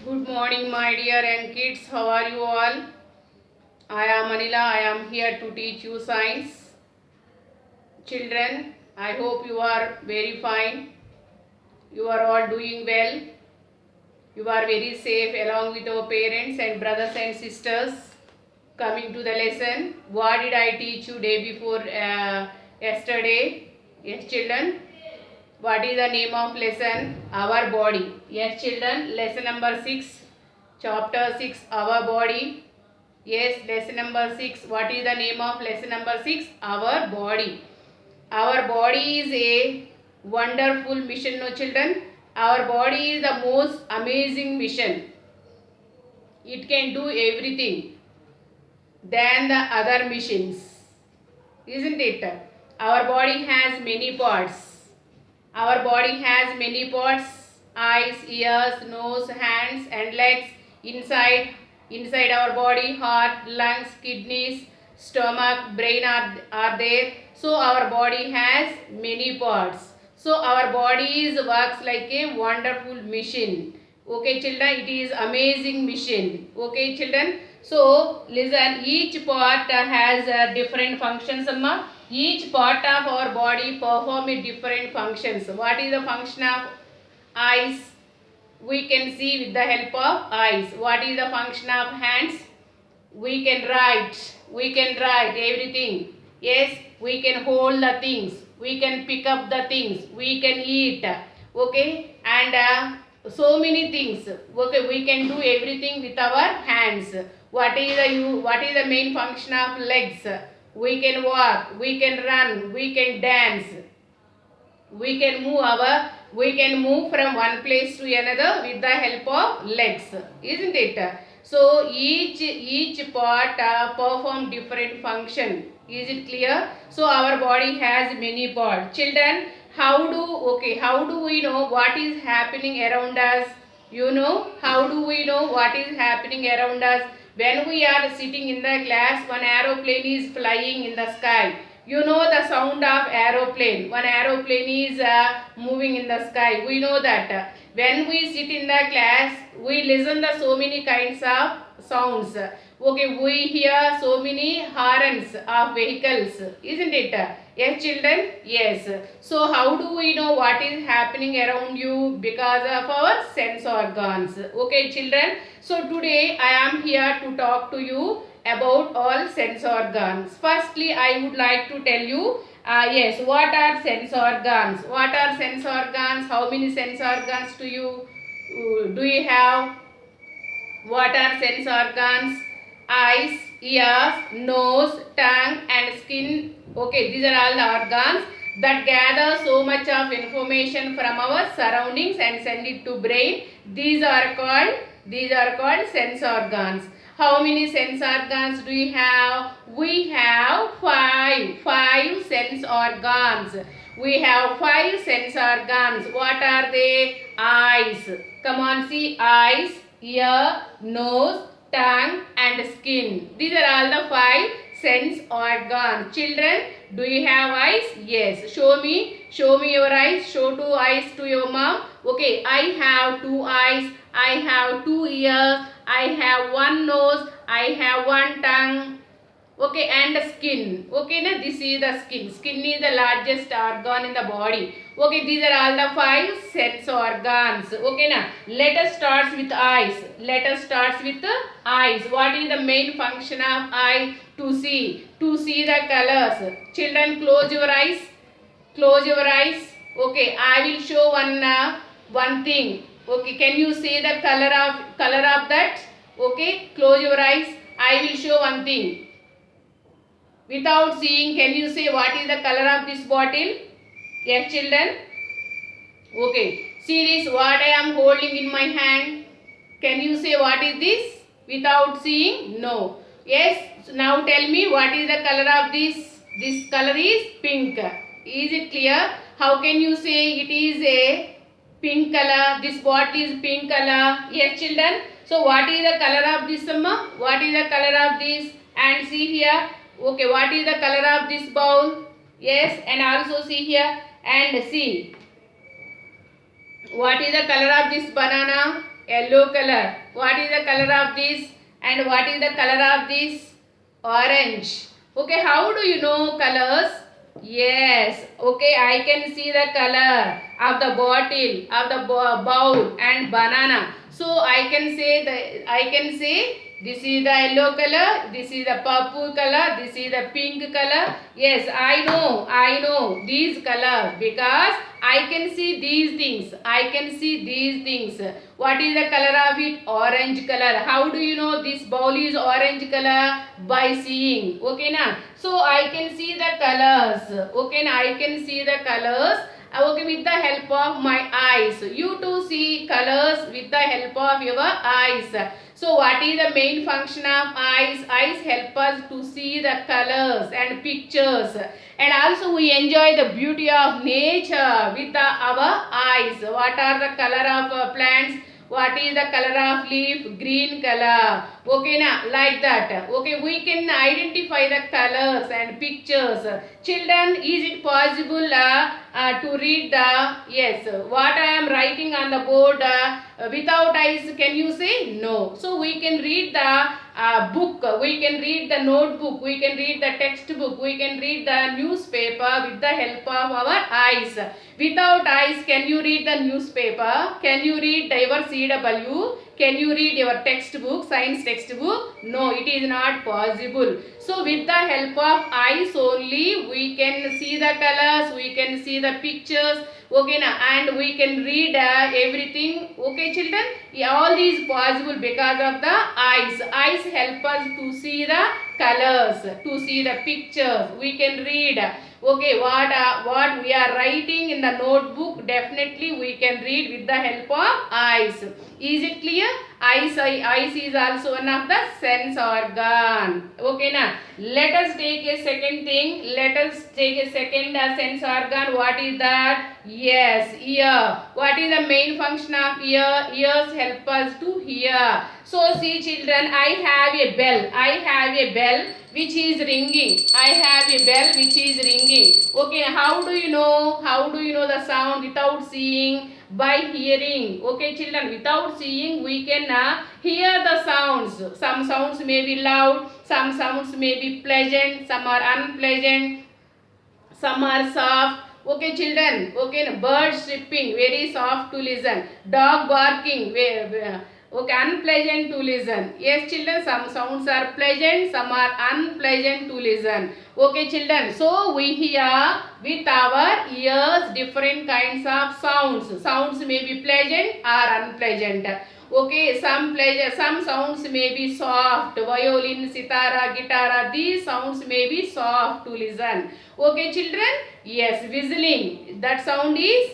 Good morning, my dear young kids. How are you all? I am Anila. I am here to teach you science. Children, I hope you are very fine. You are all doing well. You are very safe along with our parents and brothers and sisters. Coming to the lesson, what did I teach you day before yesterday? Yes, children. What is the name of lesson? Our body. Yes, children. Lesson number 6, chapter 6, our body. Yes, lesson number 6. What is the name of lesson number 6? Our body. Our body is a wonderful mission, no children. Our body is the most amazing mission. It can do everything than the other missions. Isn't it? Our body has many parts. Our body has many parts: eyes, ears, nose, hands and legs. Inside our body, heart, lungs, kidneys, stomach, brain are there. So our body has many parts. So our body works like a wonderful machine. Okay children, it is amazing machine. Okay children, so listen, each part has different functions, amma. Each part of our body perform a different functions. What is the function of eyes? We can see with the help of eyes. What is the function of hands? We can write everything. Yes, we can hold the things, we can pick up the things, we can eat. Okay, and so many things. Okay, we can do everything with our hands. What is the main function of legs? We can walk, we can run, we can dance, we can move from one place to another with the help of legs, isn't it? So each part perform different function. Is it clear? So our body has many parts. Children, how do we know what is happening around us? You know, how do we know what is happening around us? When we are sitting in the class, one aeroplane is flying in the sky. You know the sound of aeroplane. One aeroplane is moving in the sky. We know that. When we sit in the class, we listen to so many kinds of sounds. Okay, we hear so many horns of vehicles, isn't it? Yes, children? Yes. So, how do we know what is happening around you? Because of our sense organs. Okay, children? So, today I am here to talk to you about all sense organs. Firstly, I would like to tell you, yes, what are sense organs? What are sense organs? How many sense organs do you have? What are sense organs? Eyes, ears, nose, tongue and skin. Okay, these are all the organs that gather so much of information from our surroundings and send it to brain. These are called sense organs. How many sense organs do we have? We have five sense organs. We have five sense organs. What are they? Eyes. Come on, see, eyes, ear, nose, tongue and skin. These are all the five sense organs. Children, do you have eyes? Yes. Show me your eyes. Show two eyes to your mom. Okay, I have two eyes. I have two ears. I have one nose. I have one tongue. Okay, and the skin. Okay, now this is the skin. Skin is the largest organ in the body. Okay, these are all the five sense organs. Okay, now let us start with eyes. Let us start with the eyes. What is the main function of eye? To see. To see the colors. Children, close your eyes. Close your eyes. Okay, I will show one thing. Okay, can you see the color of that? Okay, close your eyes. I will show one thing. Without seeing, can you say what is the color of this bottle? Yes, children. Okay. See this, what I am holding in my hand. Can you say what is this? Without seeing? No. Yes. So now tell me what is the color of this? This color is pink. Is it clear? How can you say it is a pink color? This bottle is pink color. Yes, children. So what is the color of this, Amma? What is the color of this? And see here. Okay, what is the color of this bowl? Yes, and also see here and see. What is the color of this banana? Yellow color. What is the color of this? And what is the color of this? Orange. Okay, how do you know colors? Yes. Okay, I can see the color of the bottle, of the bowl and banana. So I can say this is the yellow color, this is the purple color, this is the pink color. Yes, I know these colors because I can see these things. I can see these things. What is the color of it? Orange color. How do you know this bowl is orange color? By seeing. Okay na? So I can see the colors. Okay na? I can see the colors. Okay, with the help of my eyes. You too see colors with the help of your eyes. So what is the main function of eyes? Eyes help us to see the colors and pictures. And also we enjoy the beauty of nature with our eyes. What are the color of plants? What is the color of leaf? Green color. Okay na, like that. Okay, we can identify the colors and pictures. Children, is it possible to read the, yes, what I am writing on the board without eyes? Can you say? No. So we can read the book, we can read the notebook, we can read the textbook, we can read the newspaper with the help of our eyes. Without eyes, can you read the newspaper? Can you read your CW? Can you read your textbook, science textbook? No, it is not possible. So with the help of eyes only, we can see the colors, we can see the pictures, okay na, and we can read everything. Okay children, yeah, all these possible because of the eyes. Eyes help us to see the colors, to see the pictures. We can read. Okay, what we are writing in the notebook, definitely we can read with the help of eyes. Is it clear? Eyes is also one of the sense organ. Okay na. Let us take a second thing. Let us take a second sense organ. What is that? Yes, ear. What is the main function of ear? Ears help us to hear. So see children, I have a bell. I have a bell which is ringing. I have a bell which is ringing. Okay, how do you know? How do you know the sound without seeing? By hearing. Okay children, without seeing we can hear the sounds. Some sounds may be loud, some sounds may be pleasant, some are unpleasant, some are soft. Okay children, okay, birds chirping, very soft to listen. Dog barking, okay, unpleasant to listen. Yes children, some sounds are pleasant, some are unpleasant to listen. Okay children, so we hear with our ears different kinds of sounds. Sounds may be pleasant or unpleasant. Okay, some sounds may be soft. Violin, sitara, guitar, these sounds may be soft to listen. Okay children, yes, whistling, that sound is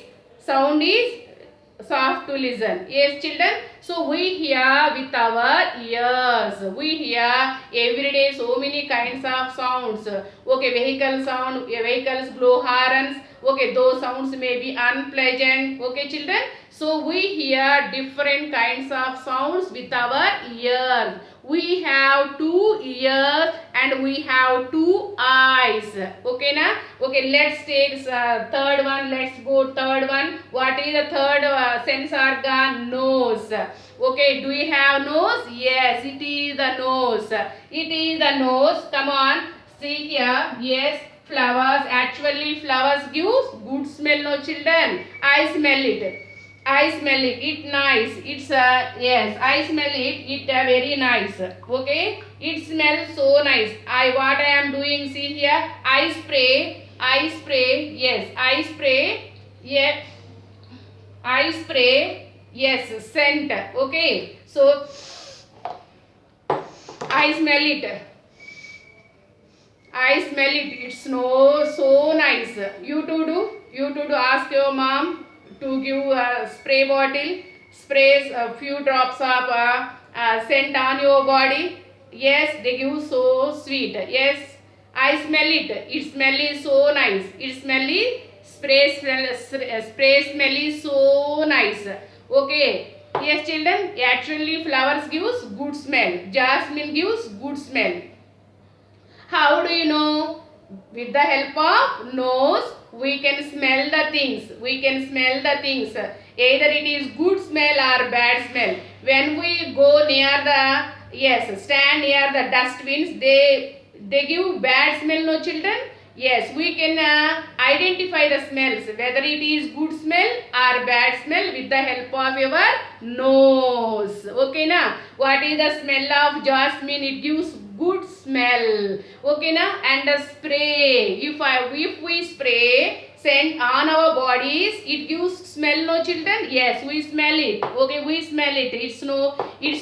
soft to listen. Yes children, so we hear with our ears. We hear every day so many kinds of sounds. Okay, vehicle sound, vehicles blow horns. Okay, those sounds may be unpleasant. Okay children, so we hear different kinds of sounds with our ears. We have two ears and we have two eyes. Okay na? Okay, let's take third one. Let's go third one. What is the third sense organ? Nose. Okay, do we have nose? Yes, it is the nose. It is the nose. Come on, see here. Yes, flowers. Actually, flowers gives good smell, no children. I smell it. I smell it. It nice. It's yes. I smell it. It very nice. Okay. It smells so nice. What I am doing? See here. I spray. I spray. Yes. I spray. Yeah. I spray. Yes. Scent. Okay. So I smell it. I smell it. It's so nice. You too do. You too do. Ask your mom to give a spray bottle, sprays a few drops of scent on your body. Yes, they give so sweet. Yes, I smell it. It smell is so nice. It smell is spray smell is so nice. Okay. Yes, children. Actually, flowers gives good smell. Jasmine gives good smell. How do you know? With the help of nose, we can smell the things. We can smell the things. Either it is good smell or bad smell. When we go near the, yes, stand near the dustbins, they give bad smell, no children? Yes, we can identify the smells, whether it is good smell or bad smell with the help of your nose. Okay, na? What is the smell of jasmine? It gives good smell. Okay, na? And the spray. If we spray scent on our bodies, it gives smell, no children? Yes, we smell it. Okay, we smell it. It's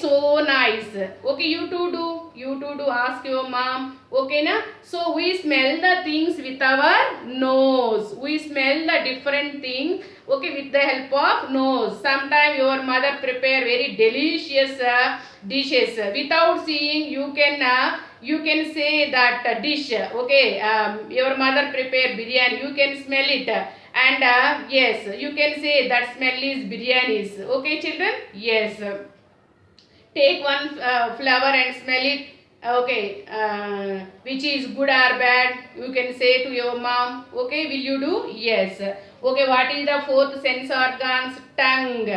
so nice. Okay, you too do ask your mom. Okay, na? So we smell the things with our nose. We smell the different things, okay, with the help of nose. Sometimes your mother prepare very delicious dishes. Without seeing, you can say that dish. Okay, your mother prepare biryani, you can smell it, and yes, you can say that smell is biryanis. Okay, children? Yes. Take one flower and smell it. Okay, which is good or bad, you can say to your mom. Okay, will you do? Yes. Okay, what is the fourth sense organs? Tongue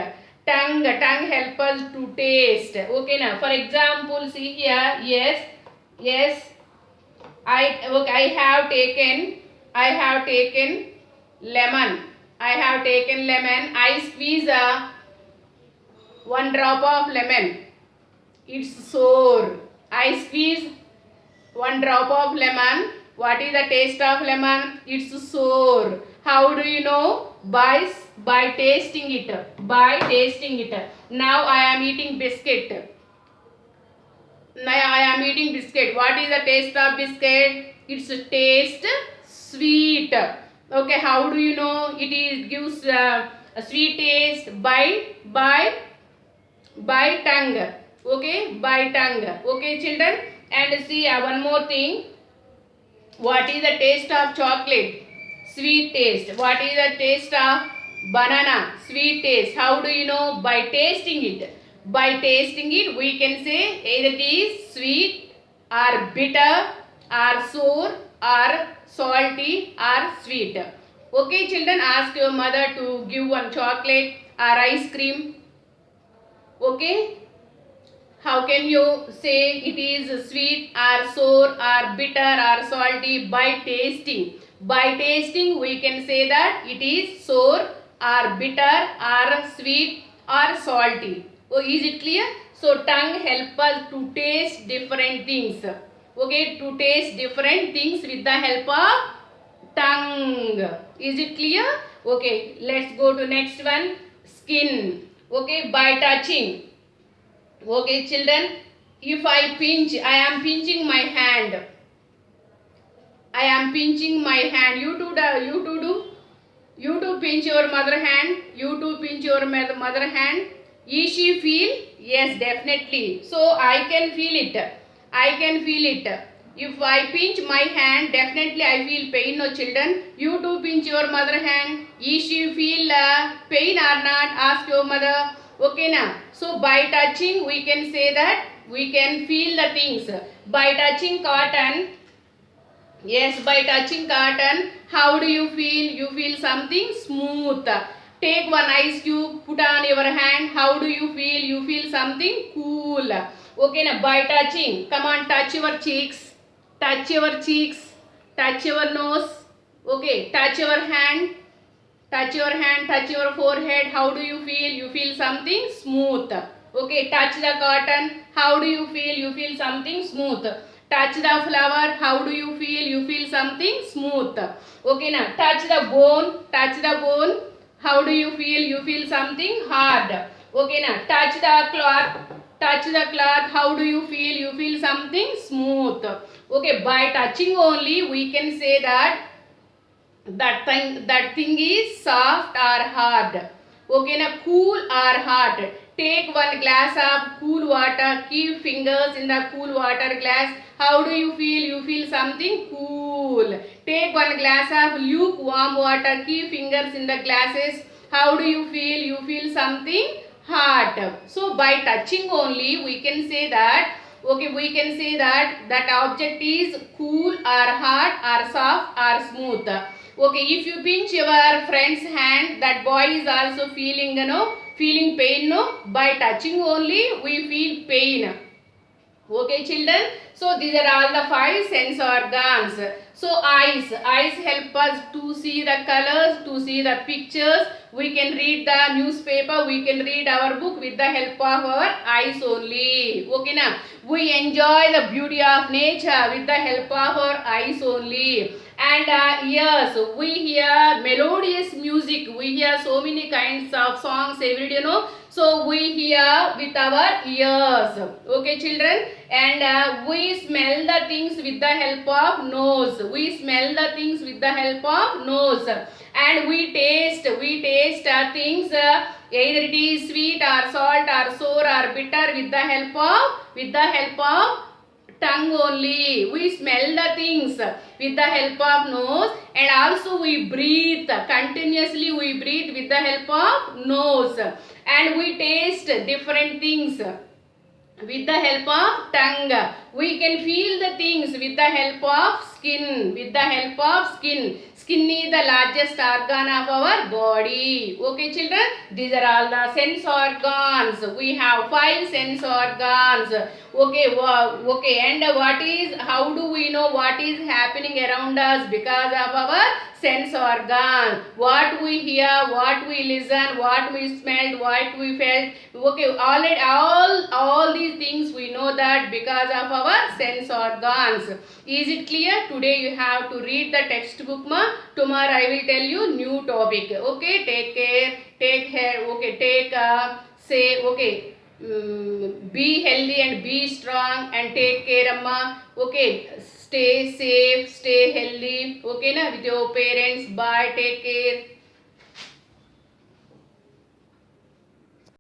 help us to taste. Okay, now for example, see here. Yes, I have taken lemon. I squeeze one drop of lemon. It's sour. I squeeze one drop of lemon. What is the taste of lemon? It's sour. How do you know? By tasting it. Now I am eating biscuit. What is the taste of biscuit? It's taste sweet. Okay, how do you know? It gives a sweet taste by tongue. Okay, by tongue. Okay, children. And see one more thing. What is the taste of chocolate? Sweet taste. What is the taste of banana? Sweet taste. How do you know? By tasting it. By tasting it, we can say either it is sweet or bitter or sour or salty or sweet. Okay, children, ask your mother to give one chocolate or ice cream. Okay. How can you say it is sweet or sour or bitter or salty? By tasting. By tasting, we can say that it is sour or bitter or sweet or salty. Oh, is it clear? So, tongue help us to taste different things. Okay, to taste different things with the help of tongue. Is it clear? Okay, let's go to next one. Skin. Okay, by touching. Okay, children, if I pinch, I am pinching my hand. You too do. You too pinch your mother hand. Mother hand. Is she feel? Yes, definitely. So I can feel it. If I pinch my hand, definitely I feel pain, no children. You too pinch your mother hand. Is she feel pain or not? Ask your mother. Okay, now. So by touching, we can say that we can feel the things. By touching cotton, yes, by touching cotton, how do you feel? You feel something smooth. Take one ice cube, put on your hand. How do you feel? You feel something cool. Okay, now by touching, come on, touch your cheeks, touch your nose. Okay, touch your hand, touch your forehead. How do you feel? You feel something smooth. Okay, touch the cotton. How do you feel? You feel something smooth. Touch the flower. How do you feel? You feel something smooth. Okay, now touch the bone. How do you feel? You feel something hard. Okay, now touch the cloth. How do you feel? You feel something smooth. Okay, by touching only we can say that thing is soft or hard. Okay, now cool or hot. Take one glass of cool water. Keep fingers in the cool water glass. How do you feel? You feel something cool. Take one glass of lukewarm water. Keep fingers in the glasses. How do you feel? You feel something hot. So by touching only we can say that Okay, we can say that that object is cool or hot or soft or smooth. Okay, if you pinch your friend's hand, that boy is also feeling, feeling pain, no? By touching only, we feel pain. Okay, children. So these are all the five sense organs. So eyes help us to see the colors, to see the pictures. We can read the newspaper, we can read our book with the help of our eyes only. Okay, now we enjoy the beauty of nature with the help of our eyes only. And ears, we hear melodious music. We hear so many kinds of songs every day, so we hear with our ears. Okay, children. And we smell the things with the help of nose. We smell the things with the help of nose. And we taste things, either it is sweet or salt or sour or bitter, with the help of tongue only. We smell the things with the help of nose, and also we breathe continuously. We breathe with the help of nose, and we taste different things with the help of tongue. We can feel the things with the help of skin. With the help of skin. Skin is the largest organ of our body. Okay, children, these are all the sense organs. We have 5 sense organs. Okay, okay, and how do we know what is happening around us? Because of our sense organ. What we hear, what we listen, what we smelled, what we felt. Okay, all these things we know that because of our sense organs. Is it clear? Today you have to read the textbook, ma. Tomorrow I will tell you new topic. Okay, take care, take care. Okay, say, okay, be healthy and be strong and take care, amma. Okay, stay safe, stay healthy. Okay, na, with your parents. Bye, take care.